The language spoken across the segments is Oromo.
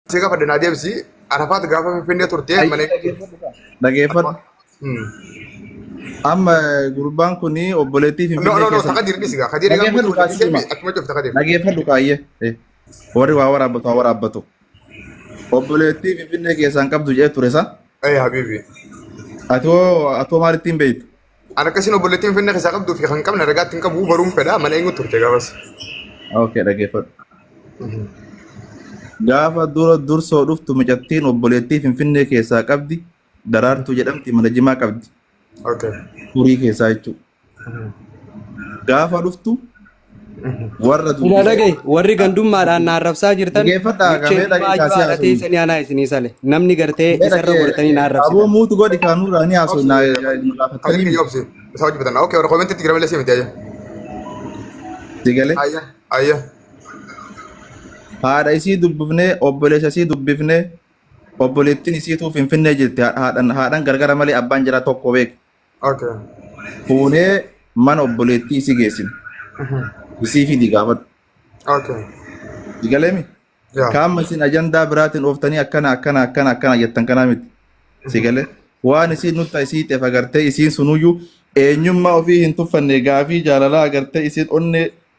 Sika pada Nadia bisi, Arafat gafa finfinne turte malee. Dhaggeeffadhu. Amma gurbaan kuni obboleettii No Finfinnee no no, keessa. taka dirni siga. Kadiri gamu Dhaggeeffadhu turte kaasii hima. akkuma cufta kadir. Dhaggeeffadhu kaayyee. Warri waa waraabbatu. Obboleettii Finfinnee keessaan qabdu jedhee ture sa. Habibi. Atoo maalittiin beeytu? Ana kasino bulletin finne kisa qabdu fi kan qabna ragaatti qabu baruun fedha malee ingu turte gabas. Okay, dhaggeeffadhu. Gaafa dursoo dhuftu mucattiin obboleettii Finfinnee keessaa qabdi daraartuu jedhamti mana jimaa qabdi. Okay. Furii keessaa jechuudha. Gaafa dhuftu warra Ila dhagaye warri gandummaadhaan naarrabsaa jirtan dhaggeeffadhaa qabee dhaggeeffaasii haasa'u. teessanii anaa isinii sale namni gartee isarra godhatanii naarrabsitan. Aboo muutu godhi kaanuu ni haasa'u Kadiri gaafatanii yobsi. Isa wajib tan. Okay, warra komentti tigirame lesi miti aja. digalee Ayya. haadha isii dubbifnee obboleessa isii dubbifnee obboleettiin isiituu Finfinnee jirti haadhan gargara malee abbaan jira tokko beek Okay. fuunee mana obboleettii isii geessine isii fidi gaafadhu Okay. digaleemi. Yeah. Kaamma isin ajandaa biraatiin ooftanii akkana jettan kanaa miti. Sigale waan isin nutta isii teef agartee isiin sunuyyuu eenyummaa ofii hin tuffanne gaafii jaalalaa agartee isin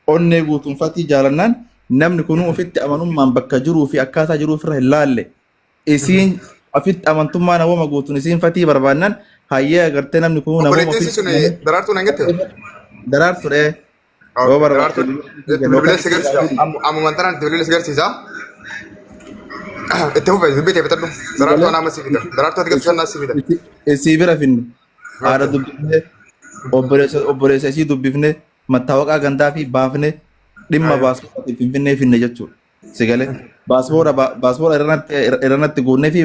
onnee guutumfatii jaalannaan namni kunuu ofitti amanummaan bakka jiruu fi akkaataa jiruuf irra hin laalle isiin ofitti amantummaa namooma guutuun isiin fatii barbaannan hayyee agartee namni kunuu namooma Obboleettiin sun daraartuu nan gette. daraartuudhee yoo barbaadde Bilbilee si garsiisa. Ammumaan tanaan bilbilee si garsiisa. Itti fufee dubbii ta'e bitadhu. Daraartuu nama si fida. Daraartuu ati gabbisannaa si fida. isii bira finne haadha dubbifnee obboleessa isii dubbifnee mattaawaqaa gandaa fi baafnee dhimma baaspoortii Finfinnee finne jechuudha. Sigalee baaspoora irratti guunnee fi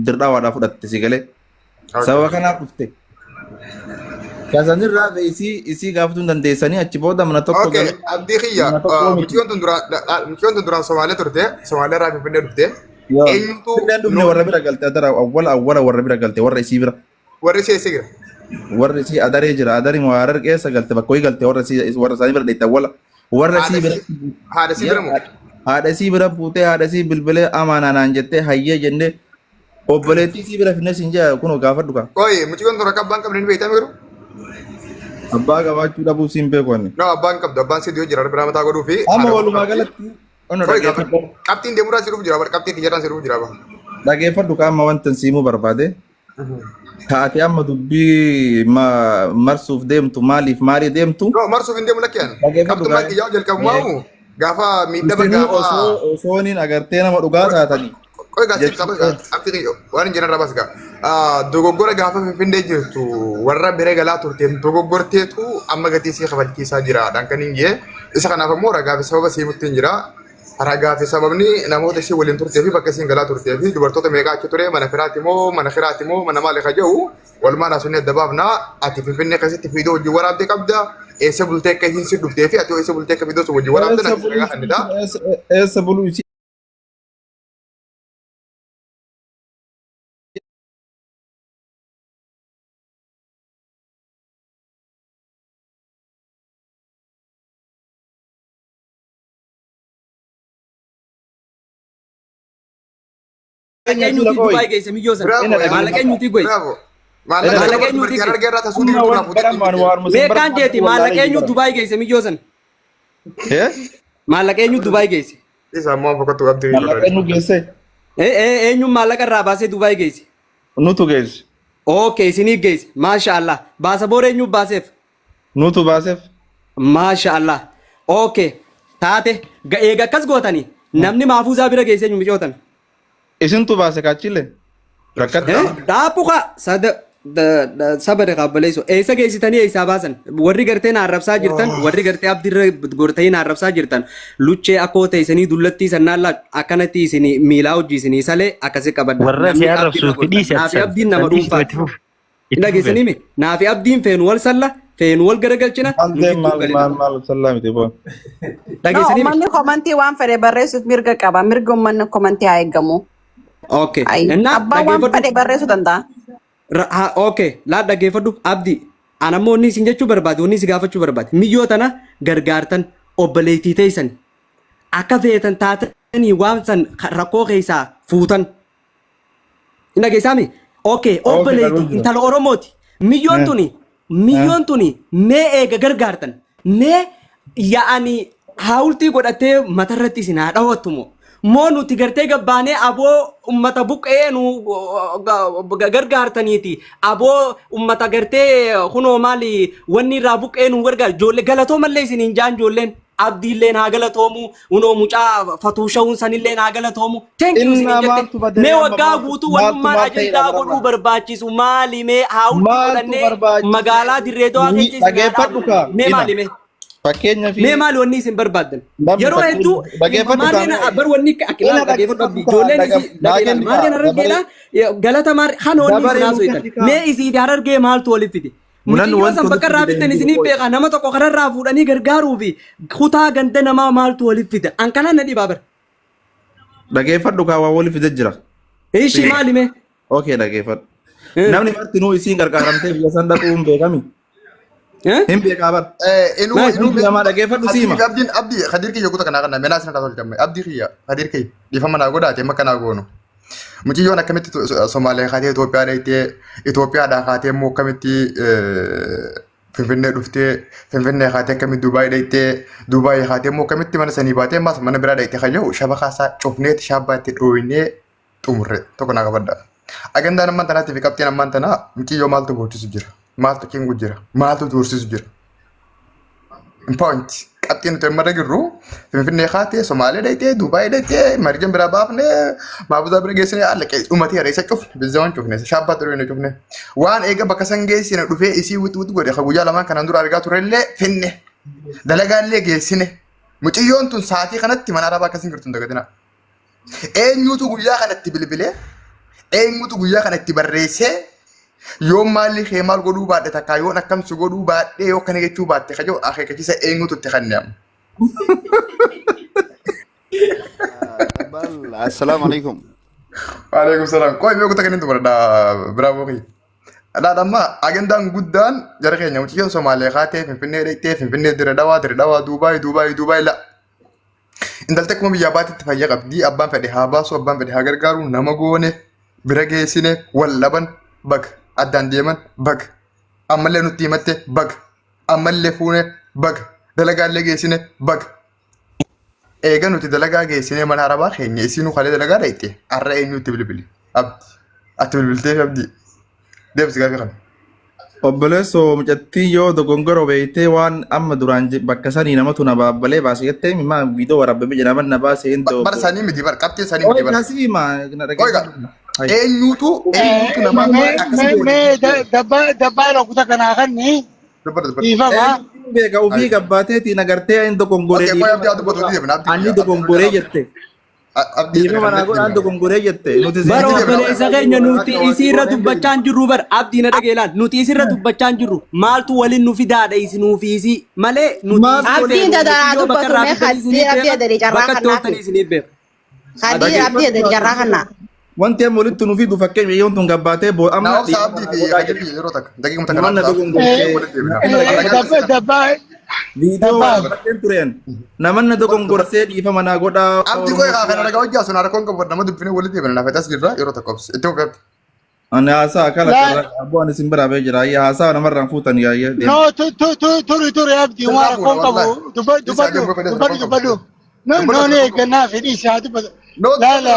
dirqaa waadhaa fudhatte sigalee. Sababa kanaaf dhufte. Kasanirraa isii gaafachuu dandeessanii achi booda mana tokko Okay, abdii kiyya. Mucayyoon tun duraan Somaalee turte. Somaalee irraa Finfinnee dhufte. Eenyutu Finfinneen dhufne warra bira galte adara awwala warra bira galte warra isii bira. warri si eessa gira? Warri isii adaree jira adarii Harar keessa galte bakka wayii galte warra isaanii bira dheette awwala warra isii bira. Haadha si bira moo? Haadha isii bira buutee haadha isii bilbilee amaanaan jettee hayyee jennee obboleettii isii bira finne siin jaa kunoo gaafadhu kaa. Oye, mucayyoon tun akka abbaan qabne ni beektaa miiru? Abbaa qabaachuu dhabuu siin beeku ani. No, abbaan qabdu. Abbaan si dhiyoo jira. Bira mataa godhuu fi. Amma walumaa galatti Qabxiin deemuudhaan si dhufu jira. Qabxiin xiyyaadhaan si dhufu jira. dhaggeeffadhu kaa amma wanta siimuu barbaade. Taate amma dubbii marsuuf deemtu maalii deemtu? No, marsuuf hin deemu lakkeen. Dhaggeeffadhu Qabxummaa xiyyaa jalqabumaa gaafa miidhama gaafa. osooniin agartee nama dhugaa taatanii. Qoy gaasiif qabxii xiyyaa waan hin jiran rabas gaa. Dogoggora gaafa Finfinnee jirtu warra bira galaa turteen dogoggorteetu amma gatii sii kafalchiisaa jira. Dhaan kan hin jee isa kanaaf ammoo ragaa fi sababa siimutti hin jira. Ragaa fi sababni namoota ishee waliin turtee fi bakka isheen galaa turtee fi dubartoota meeqaa achi ture mana firaati moo mana firaati moo mana maali ka jedhu walumaan asumni adda baafnaa ati Finfinnee keessatti fiidoo hojii waraabdee qabda eessa bultee akka isiin si dhuftee fi ati eessa bultee akka fiidoo sun hojii waraabdee natti ragaa kannidha. Eessa buluu isii? Eenyuti Dubaay geesse miyyoo sana. Maallaqa eenyuti goy. Bravo. Maallaqa Maallaqa eenyuti eenyuti goy. argaa irraa tasuu dhiibu irraa fuudhee. Meeqaan jeeti maallaqa eenyu Dubaay geesse miyyoo sana. Maallaqa eenyu Dubaay geesse. Isa ammoo fakkatu qabdii. Maallaqa nu geesse? Eenyuun maallaqa irraa baasee Dubaay geesse. Nutu geesse. Okay, isinii geesse. Maashaallah. Baasaboora eenyu baaseef. Nutu baaseef. Maashaallah. Okay. Taate eega akkas gootanii namni maafuusaa bira geesse eenyu micootan. Isintu baase kaachille? Rakkate. Dhaabuqa sabada qabbaleessu eessa geessitanii eessaa baasan warri gartee naarrabsaa jirtan warri gartee abdiirra gortanii naarrabsaa jirtan luchee akkoo teessanii dullattii sannaallaa akkanatti isinii miilaa hojii isinii salee akkasi qabadda. Warra si arrabsuuf hidhiise Naafi abdiin nama dhuunfaa. Dhageessanii mi naafi abdiin feenu wal salla feenu wal garagalchina. Maal sallaa miti boon. Dhageessanii mi. Uummanni komantii waan fedhe barreessuuf mirga qaba. Mirga uummanni komantii haa eegamu. Okay. Abbaan waan fedhe barreessuu danda'a. Okay. Laa dhaggeeffadhu abdii. Anammoo inni isin jechuu barbaade inni si gaafachuu barbaade miyyoo tana gargaartan obboleettii teessan akka feetan taate ni waamsan rakkoo keessaa fuutan. Inna geessami. Okay, obboleetti intala Oromooti. Miyyoon tuni mee eega gargaartan. Mee yaa'ani haawultii godhatee matarratti isin haa dhawattumo. Moo nuti gartee gabbaanee aboo ummata buqqee nu gargaartaniiti. Aboo ummata gartee kunoo maali wanni irraa buqqee nu gargaar. Ijoollee galatoo mallee isin hin jaan ijoolleen. Abdiilleen haa galatoomu. Unoo mucaa fatuusha'uun sanillee haa galatoomu. Thank you isin jette. Mee waggaa guutuu wannummaan ajandaa godhuu barbaachisu maali mee haawultii godhannee magaalaa dirree dawaa keessa mee maali mee? Fakkeenyaaf mee maali wanni isin barbaaddan? Yeroo hedduu maarreen bar wanni akilaa dhageeffadhu abdii ijoolleen isii maarreen argeedha galata maarree kan wanni isin haasoftan mee isii harargee maaltu waliif fide? Mucayyoon san bakka irraa bittan isinii beekaa nama tokko kanarraa fuudhanii gargaaruu fi kutaa ganda namaa maaltu waliif fida? An kanaan na dhibaa bara. Dhageeffadhu kaawwaa waliif fide jira. Ishi maali mee? Okay dhageeffadhu. Namni martinuu isiin gargaaramtee biyya san dhaquu hin beekami. Hin beekaa bara. Inuu namaa dhageeffadhu siima. Abdii Khadir kiyya kutaa kanaa kana meenaa sinata tolchame. Abdii kiyya Khadir kiyya dhiifama naa godhaate makka naa goonu. Mucayyoon akkamitti Somaalee kaatee Itoophiyaa dhayitee Itoophiyaadhaa kaatee immoo akkamitti Finfinnee dhuftee Finfinnee kaatee akkamitti Dubaayii dhayitee Dubaayii kaatee immoo akkamitti mana sanii baatee maas mana biraa dhayitee kan jiru shaba kaasaa cufneeti shaabbaatti dhooyinee xumurre tokko naa qabadda. Agandaan ammaan tanaatti fi qabxiin ammaan tanaa mucayyoo maaltu boorsisu jira? Maaltu kingu jira? Maaltu tursiisu jira? Point. Qabxiin nuti amma dhagirru Finfinnee kaatee Somaalee dhayitee Dubaayii dhayitee marjan biraa baafnee maabudaa bira geessinee allaqee dhumatee reessa cufne bizzaawwan cufne shaabbaatti dhooyinee cufne waan eega bakka san geessine dhufee isii wuti godhe ka guyyaa lamaan kanaan dura argaa turellee finne dalagaallee geessine mucayyoon tun saatii kanatti mana arabaa akkasiin jirtu hin dagatina. Eenyutu guyyaa kanatti bilbilee eenyutu guyyaa kanatti barreessee yoo maalli kee maal godhuu baadhe takkaa yoo akkamsi godhuu baadhee yoo kana jechuu baatte kajoo akeekachisa eenyutu itti kanneemu. Assalamu alaikum. Waalaikum salam. Koi mee kutaa kennitu bara bravo kii. Adadamma agendaan guddaan jara keenya mucayyoon Somaalee kaatee Finfinnee dhayitee Finfinnee Dirree Dhawaa Dubaayii la. Intaltee kuma biyyaa baatitti fayyaa qabdii abbaan fedhe haa baasu abbaan fedhe haa gargaaru nama goone bira geessine wal laban bag addaan deeman bag ammallee nutti himatte bag ammallee fuune bag dalagaallee geessine bag eega nuti dalagaa geessine mana arabaa keenya isinuu kalee dalagaa dhayite arra eenyutti bilbili abdi ati bilbiltee abdi deebisi gaafii kana. Obboleessoo mucattii yoo dogongoroo beektee waan amma duraan bakka sanii namatu na baabbalee baasee jettee maa viidiyoo waraabame jedhama na baasee hin ta'u. Bara sanii miti bara qabxii sanii miti bara. Oyi Oiga eenyutu nama dabbaan kutaa kanaa kanni dhiifama. Beeka ofii gabbaateetii nagartee hin dogongoree. Ani dogongoree jette. Dhiifama naa godhaan dogongoree jette. Bara obboleessa keenya nuti isirra dubbachaa jirru bara abdiin dhageelaan nuti isirra dubbachaa jirru maaltu waliin nu fidaadha isinuu fi isii malee nuti abdiin dadaraa dubbatu mee Khadir abdii adanii carraa kannaa. Khadir abdii adanii carraa kannaa. Wanti amma walitti nuuf fidu fakkeenya yoon tun gabbaatee boo amma Naaf abdii fi Khadir yeroo takka daqiiquma takka namanna dogongoree Dabbaa viidiyoo waraabbateen tureen namanna dogongorsee dhiifama naa godhaa. abdii koo egaa kana dhagaa hojjaa sun harkoon qabu nama dubbinee walitti deebina naaf as jirra yeroo takka obsi itti ofiitti. Ani haasaa kala abboo ani isin biraa bee jira haasaa namarraan fuutan yaayee. no turi abdii waan rakkoon qabu dubbadhu no ne eeggannaa fedhii isaa dubbatu. Laala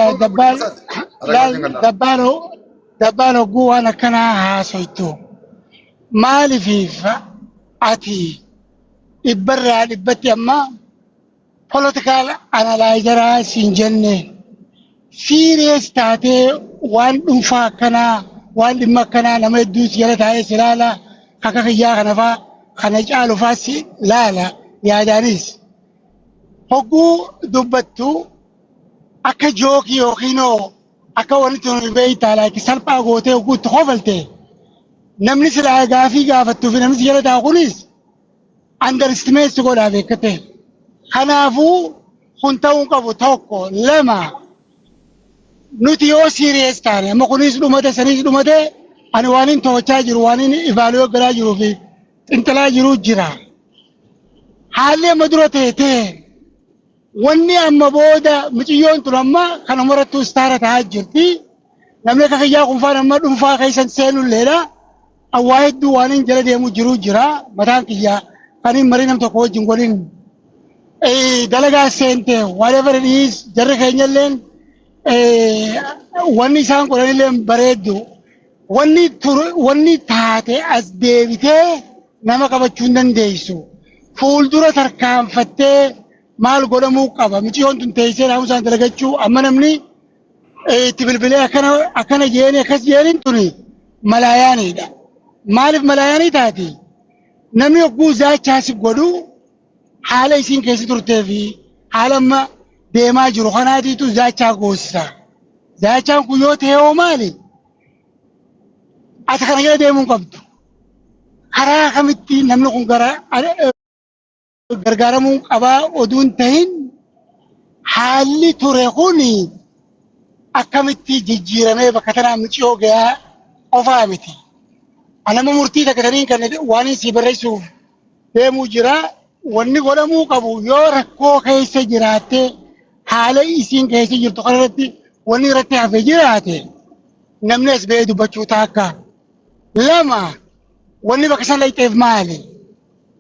dabbaan hogguu waan akkanaa haasoytu maaliif ati dhibbarraa dhibbatti amma politikaal analaayizaraa siin jenne siiriyees taatee waan dhuunfaa akkanaa waan dhimma akkanaa nama hedduuti jala taa'ee si laala akka kiyyaa kana faa kana caalu faas laala yaadaanis hogguu dubbattu akka jookii yookiin akka wanti nuyi beektaa laaki salphaa gootee hogguu itti kofalte namni silaa gaafii gaafattuu fi namni jala taa'u kunis underestimate godhaa beekate. Kanaafuu kun ta'uu qabu tokko lama nuti yoo serious taane amma kunis dhumate sanis dhumate ani waan hin to'achaa jiru waan hin evaluate godhaa jiruu fi xinxalaa jiru jira. Haalli amma dura teetee wanni amma booda mucayyoon tun amma kan umarattu istaara ta'aa jirti. Namni akka kiyyaa kun faan amma dhuunfaa keessan seenulleedha. Awwaa hedduu waan hin jala deemu jiru jira. Mataan kiyyaa kan hin marii nam tokko wajjin godhin. Dalagaa seente whatever it is jarri keenyalleen wanni isaan godhanillee bareeddu. Wanni taate as deebitee nama qabachuu hin dandeessu. Fuuldura tarkaanfattee maal godhamuu qaba. Mucayyoon tun teessee naamusaan dalagachuu amma namni itti bilbilee akkana jeeni akkas jeeniin tuni malaayaaniidha. Maaliif malaayaanii taati? Namni yogguu zaachaasi godhu haala isiin keessa turtee fi haala amma deemaa jiru kanaatiitu zaachaa goosisa. Zaachaan kun yoo ta'e hoo maali? Ati kana jala deemuu qabdu. Karaa kamitti namni kun gargaaramuu qabaa oduun tahin haalli ture kuni akkamitti jijjiiramee bakka tanaa mucayyoo gahaa qofaa miti. Anama murtii takkatanii kan waan si barreessuuf deemuu jira. Wanni godhamuu qabu yoo rakkoo keessa jiraattee haala isiin keessa jirtu kanarratti wanni irratti hafee jiraate namni as ba'ee dubbachuu taakka. Lama wanni bakka san dhayxeef maali?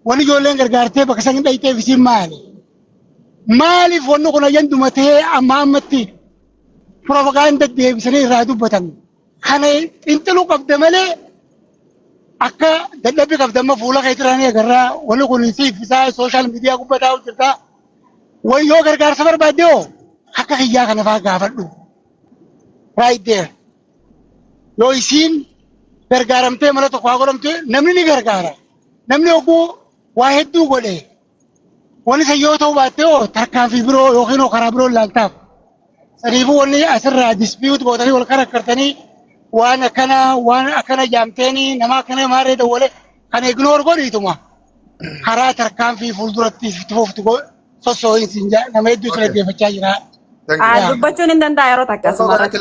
Wanni ijoolleen gargaartee bakka san dhayxeef isiin maali? Maaliif wanni kun ayyanduma ta'ee amma ammatti propaganda deebisanii irraa dubbatan? Kana xinxaluu qabda malee akka dadhabbii qabdamma fuula keetiranii agarraa wanni kun siif isaa sooshaal miidiyaa gubbataa hojjetaa. Wanni yoo gargaarsa barbaadde hoo akka kiyyaa kana fa'aa gaafadhu. Right there. Yoo isiin gargaaramtee mala tokko haa godhamte namni ni gargaara. Namni oguu waa hedduu godhe. Wanni san yoo ta'uu baatte hoo tarkaanfii biroo yookiin karaa biroo ilaaltaaf. Saniifuu wanni asirraa dispiyuut gootanii wal karakkartanii waan akkana jaamteeni nama akkana maaree dawwale kan ignoor godhiituma karaa tarkaanfii fuulduratti itti fuftu sossoo'insi nama hedduu sirra geeffachaa jira. Dubbachuun hin danda'a yeroo takka asumarratti.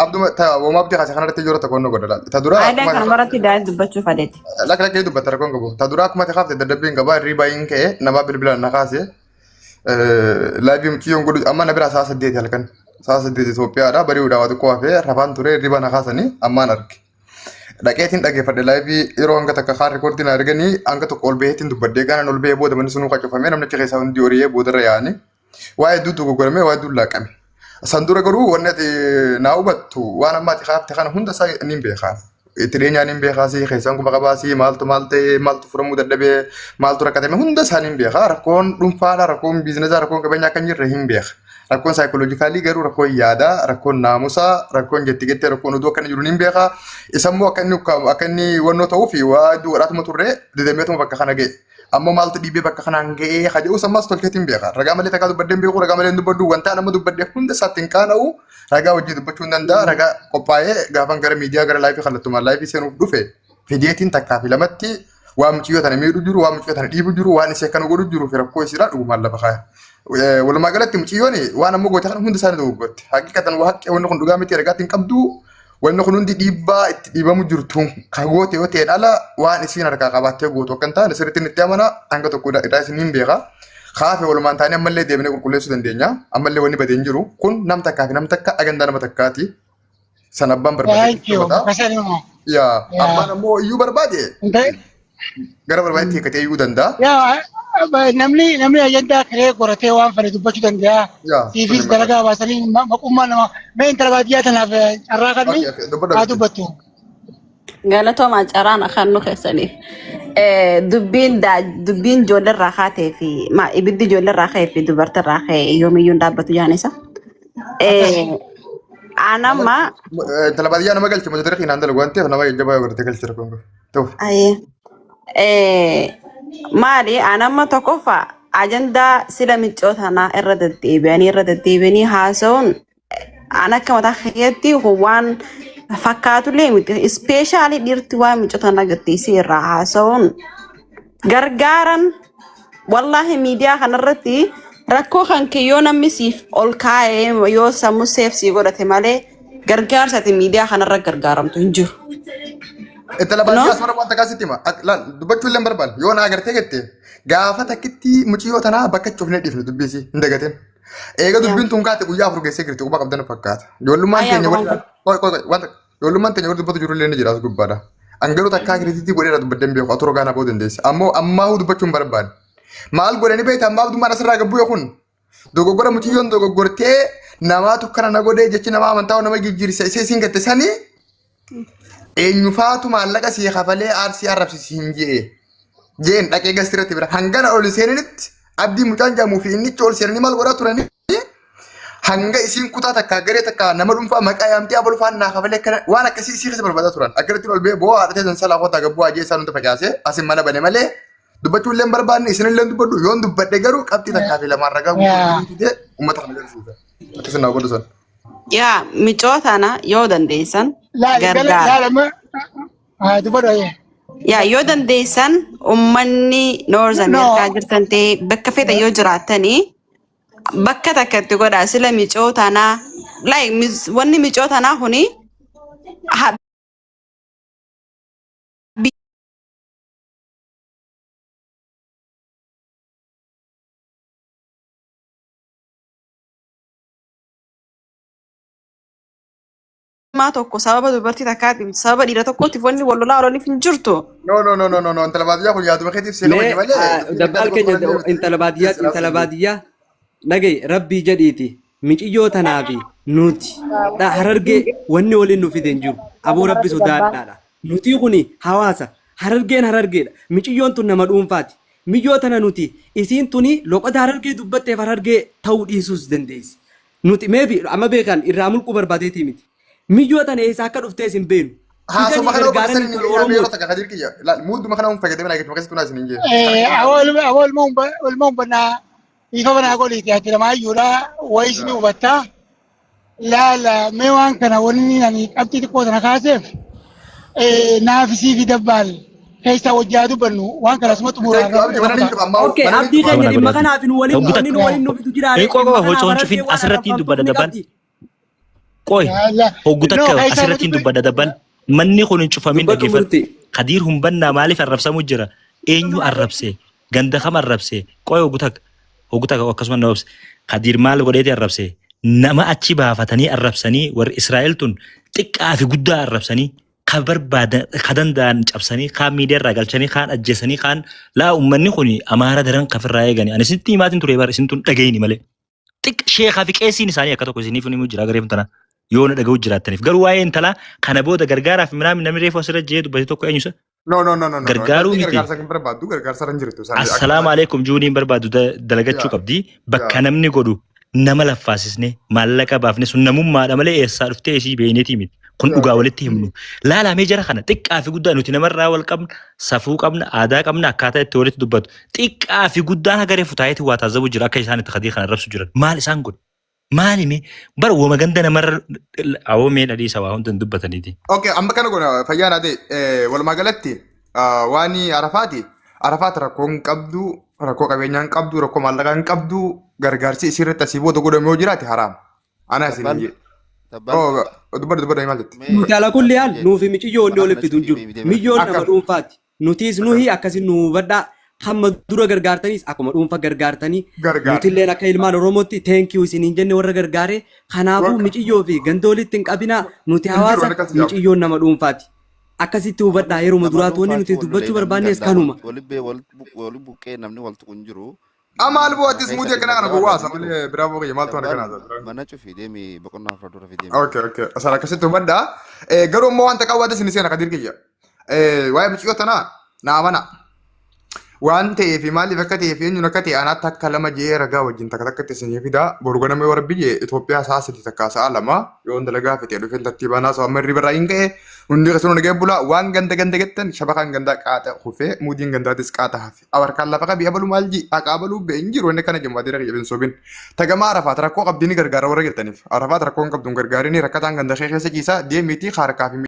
Abduma wama abdii kaase kanarratti yeroo takka onnoo godha. Ta dura Ayileen kan maratti daa'im dubbachuuf adeeti. Lakkee dubbata rakkoon qabu. Ta dura akkuma kaafte dadhabbiin qabaa irrii baay'een ka'e nama bilbilaan na kaase laayivii mucayyoon godhu amma na bira sa'a 8 halkan. Sa'a 8 Itoophiyaadha bari'uudhaa waa xiqqoo hafee rafaan ture irriba na kaasanii ammaan arge. Dhaqeetiin dhaggeeffadhe laayivii yeroo hanga takka kaan rikoordiin arganii hanga tokko ol baheetiin dubbadhee gaana ol bahee booda manni sunuu qacofamee namni achi keessaa hundi horiyee boodarra yaa'anii waa hedduutu goggoramee waa hedduu laaqame. San dura garuu wanni ati naa hubattu waan amma ati kaafte kana hunda isaa ni beekaan. Itti dhiyeenyaan ni beekaasii keessaan kuma qabaasii maaltu maal ta'e maaltu furamuu dadhabee maaltu rakkatame hunda isaa ni beekaa. Rakkoon dhuunfaadhaa rakkoon biizinesaa rakkoon qabeenyaa kan jirre hin beeka. Rakkoon saayikoloojikaalii garuu rakkoon yaadaa rakkoon naamusaa rakkoon jetti rakkoon oduu akka inni jiru ni beekaa. Isammoo akka inni wannoo ta'uuf waa hedduu godhaatuma turre dedemeetuma bakka kana ga'e. Ammoo maaltu dhiibee bakka kanaan ga'ee haja'uu sammaas tolkeetiin beeka. Ragaa malee takkaa dubbadeen beeku ragaa malee dubbaddu wanta nama dubbadee hunda isaatti hin qaana'u ragaa hojii dubbachuu hin danda'a ragaa qophaa'ee gaafan gara miidiyaa gara laayifii kallattumaan laayifii seenuuf dhufe fideetiin takkaa fi lamatti waan mucayyoo tana miidhu jiru waan mucayyoo tana dhiibu jiru waan isee kana godhu jiru fi rakkoo isiidhaa dhugumaan lafa kaaya. Walumaa galatti mucayyoon waan ammoo goote kana hunda isaanii dogoggorte. Haqiqatan waa haqqee wanni kun dhugaa miti ragaatti hin qabdu. Wanni kun hundi dhiibbaa itti dhiibamu jirtu kan goote yoo ta'e ala waan isiin harkaa qabaattee gootu akka hin taane sirriitti itti amana hanga tokko irraa isin hin beeka. Kaafe walumaan taanee ammallee deemnee qulqulleessuu dandeenya. Ammallee wanni badeen jiru kun nam takkaa fi nam takka agandaa nama takkaati. San abbaan barbaade. Yaa abbaan ammoo iyyuu barbaade. Gara barbaadetti hiikkatee iyyuu danda'a. Namni ajandaa kiree qoratee waan fane dubbachuu danda'a. Tiifis dalagaa baasanii maqummaa nama mee intala baadiyyaa tanaaf carraa kanni haa dubbattu. Galatooma carraan afaan nu keessaniif. Dubbiin ijoollee irraa kaatee fi ibiddi ijoollee irraa ka'ee fi dubartii irraa ka'ee yoomiyyuu hin dhaabbatu jaanisa. Anamma. Intala baadiyyaa nama galche mata duree hinaan dalagu waan ta'eef nama jajjabaa yoo godhatee galchira kun. Maali anamma tokkoffaa ajandaa sila miccootanaa irra deddeebi'anii haasa'uun an akka mataa keetti waan fakkaatullee miti ispeeshaalii dhiirti waan miccootanaa gatteessee irraa haasa'uun gargaaran wallaahi miidiyaa kanarratti rakkoo kan kee yoo namni siif ol kaa'ee yoo sammuu seef sii godhate malee gargaarsaati miidiyaa kanarra gargaaramtu hin jiru. Intala baadiyyaa asmara waan takkaa sitti hima. Dubbachuu illee barbaadu. Yoo na agartee gatte gaafa takkitti mucayyoo tanaa bakka cufnee dhiifne dubbisi hin dagateen. Eega dubbiin tun kaate guyyaa afur geessee girti quba qabdan fakkaata. Ijoollummaan teenya wanta ijoollummaan teenya warra dubbatu jiru illee ni jira as gubbaadha. Angaloo takkaa kiriitiitii godheera dubbaddan beeku aturoo gaanaa ba'uu dandeessa. Ammaa dubbachuun barbaade. Maal godhanii beektaa ammaa abdummaan asirraa gabbuu kun dogoggora muciyyoon dogoggortee namaatu kana na godhee jechi nama amantaa nama jijjiirsa isee siin gatte sanii eenyufaatu maallaqa sii kafalee aarsii arrabsisiin jeen dhaqee gastirratti bira hangana ol seeninitti abdii mucaan jaamuu fi inni ol seenanii maal godhaa turanii hanga isiin kutaa takka garee takka nama dhuunfaa maqaa yaamtee abol faannaa kafalee kana waan akkasii isii keessa barbaadaa turan akkatti ol bee boo haadhatee san salaa qotaa gabbuu ajee isaan hundi facaasee asin mana bane malee dubbachuu illee barbaadne isin illee dubbadhu yoon dubbadhe garuu qabxii takkaa fi lamaan ragaa guutuu uummata kana garsiisa akkasii naa godhu san. Yaa micootana yoo dandeessan gargaara. Yaa yoo dandeessan uummanni Noorz Ameerikaa jirtan ta'ee bakka fedha yoo jiraatanii bakka takkatti godhaa sila micootanaa wanni micootanaa kuni maa tokko sababa dubartii takkaatiif sababa dhiira tokkootiif wanni wal lolaa oolaniif hin jirtu. No intala baadiyyaa kun yaaduma keetiif seeqama malee. Dabbal keenya intala baadiyyaa nagay rabbii jedhiiti minciyyoo tanaa fi nuti harargee wanni waliin nu fide hin jiru aboo rabbi sodaadhaadha. Nuti kuni hawaasa harargeen harargeedha minciyyoon tun nama dhuunfaati. Miyyoo tana nuti isiin tuni loqota harargee dubbatteef harargee ta'uu dhiisuus dandeessi. Nuti meebi amma beekan irraa mulquu barbaadeetii miti. Miyyoo tana eessa akka dhuftees hin beenu. Haasuma kana bakka inni yeroo takka kadir kiyya muuduma kana un fayyadamee naageetu akkasitti kunaas hin jee. Awol mau banaa ifa banaa godhiiti ati lamaa iyyuudha wayis ni hubattaa. Laala mee waan kana wanni ani qabxii xiqqoo sana kaaseef naafisii fi dabbaal keessa wajjaa dubbannu waan kana suma xumuraa. Okay abdii keenya dhimma kanaaf nu waliin nu fitu jira. Qoqa hocoon cufin asirratti dubbada dabal. Qoy hoggu takka asirratti dubbada dabal. Manni kun hin cufamin dhaggeeffatu. Kadiir humbannaa maaliif arrabsamu jira? Eenyu arrabse? Ganda kam arrabse? Qoy hoggu takka akkasuma na obse. Kadiir maal godheeti arrabse? Nama achi baafatanii arrabsanii warri Israa'el tun xiqqaa fi guddaa arrabsanii kan barbaadan kan danda'an cabsanii kaan miidiyaa irraa galchanii kaan ajjeesanii kaan laa uummanni kun amaara daran kafirraa eeganii ani sitti himaatiin ture bara isin tun dhagayini malee. Xiq sheekaa fi qeessiin isaanii akka tokko isiniif ni jira gareef tana. Yoo na dhaga'u jiraataniif garuu waa'ee intalaa kana booda gargaaraaf midhaan namni reefu asirra jee dubbate tokko eenyusa. No. Gargaaruu miti. Gargaarsa kan barbaaddu gargaarsa irra hin jirtu. Assalaamu alaikum juuniin barbaaddu dalagachuu qabdi. Bakka namni godhu nama laffaasisne maallaqa baafne sun namummaadha malee eessaa dhuftee isii beeyneetii miti. Kun dhugaa walitti himnu. Laalamee jara kana xiqqaa fi guddaa nuti namarraa wal qabna safuu qabna aadaa qabna akkaataa itti walitti dubbatu. Xiqqaa fi guddaan hagaree futaayeeti waa taazzabu jira akka isaan itti kadii kana rabsu jiran. Maal isaan godhu? Maalimi bara wama ganda namarra awwamee dhadhiisa waa hundi dubbataniiti. Okay, amma kana gona fayyaan ade walumaa galatti waani Arafaat rakkoon qabdu rakkoo qabeenyaan qabdu rakkoo maallaqaan qabdu gargaarsi isirratti asii booda godhamee yoo jiraate haraam. Ana isin jee. Dubbadha maal jetti? Nuti ala kulli haal nuufi miiciyyoo hundi walitti fidu hin jiru. Miyyoon nama dhuunfaati. Nutis nuhi akkasii nu hubadhaa. Hamma dura gargaartanis akkuma dhuunfa gargaartanii nuti illee akka ilmaan Oromootti thank you isiniin jenne warra gargaare kanaafuu miiciyyoo fi ganda walitti hin qabinaa nuti hawaasa miiciyyoon nama dhuunfaati. Akkasitti hubadhaa yeroo duraatu wanni nuti dubbachuu barbaannes kanuma. Wali buqqee namni waltu kun jiru. Amaal bu'aattis muutii akkana kana gowwaasa malee biraa booqee maaltu ana kana. Mana cufii deemi boqonnaa afur dura fidee. Okay. Asal akkasitti hubadhaa. Garuu immoo wanta qaawwaate isin seena kadir kiyya. Waa'ee miiciyyoo tanaa naa amana. Waan ta'eef maaliif akka ta'eef eenyuun akka ta'e anaatti akka lama jee ragaa wajjin takka takkatti isinii fidaa borganamee warra biyya Itoophiyaa sa'a sadii takka sa'a lama yoo dalagaa fitee dhufeen tartiibaa sa'a amarri birraa hin ga'e hundi keessatti nagee bulaa waan ganda gettan shabakaan gandaa qaata kufee muudiin gandaatis qaata hafe abarkaan lafa qabii abaluu maal jii aqaabaluu ba'e hin jiru wanni kana jemmaatee raqa jabeen soobin tagamaa Arafaat rakkoo qabdiini gargaara warra gettaniif Arafaat rakkoon qabduun gargaarini rakkataan ganda keessa ciisaa deemiitii harkaa fi